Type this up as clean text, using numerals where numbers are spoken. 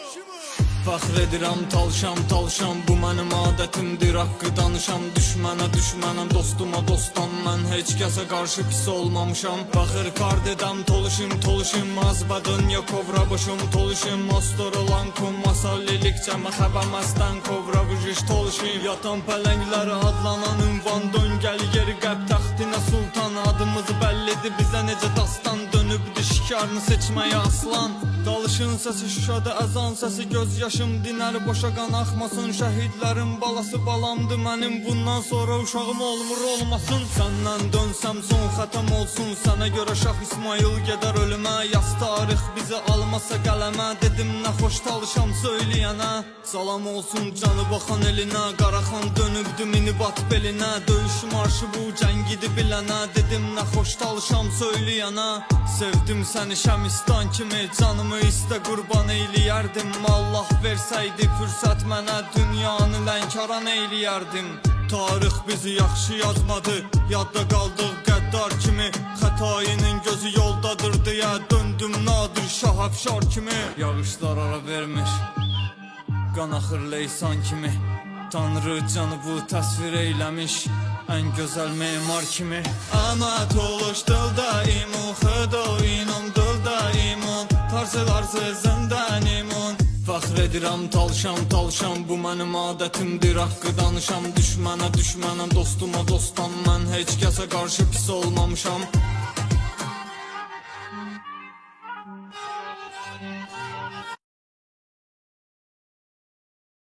Fəxr edirəm talşam, bu mənim adətimdir, haqqı danışam. Düşmənə dostuma dostam, mən heç kəsə qarşı pis olmamışam. Baxır kard edəm toluşum, az dünya kovra başım toluşum. Ostor olan kum, masallilikcə məxəbəməzdən kovra vujiş toluşum. Yatan pələnglərə adlanan ünvan, dön gəl geri qəlb təxtinə sultan. Adımızı bəllidir bizə necə dastan, dönübdü şikarını seçməyə aslan. Dalışın səsi şüşədə əzan səsi, göz yaşım dinər boşa qan axmasın. Şəhidlərin balası balamdı mənim, bundan sonra uşağım olmur olmasın. Səndən dönsəm son xətam olsun, sənə görə Şah İsmail gedər ölümə. Yaz tarix bizi almasa qələmə, dedim nə xoş talışam söyləyənə. Salam olsun canı baxan elinə, Qaraxan dönübdü minibat belinə. Döyüş marşı bu cəngidi bilənə, dedim nə xoş talışam söyləyənə. Sevdim səni Şəmistan kimi, canımı istə qurban eyləyərdim. Allah versəydi fürsət mənə, dünyanı lənkaran eyləyərdim. Tarix bizi yaxşı yazmadı, yadda qaldıq qəddar kimi. Xətayinin gözü yoldadır deyə döndüm Nadir Şah Əfşar kimi. Yağışlar ara vermiş, qan axır leysan kimi. Tanrı canı bu təsvir eyləmiş, ən gözəl memar kimi. Əmət oluş dildə imun, xıda inum dildə imun. Tarzı zindan imun. Fəxr edirəm talşam, bu mənim adətimdir, haqqı danışam. Düşmənə dostuma dostam, mən heç kəsə qarşı pis olmamışam.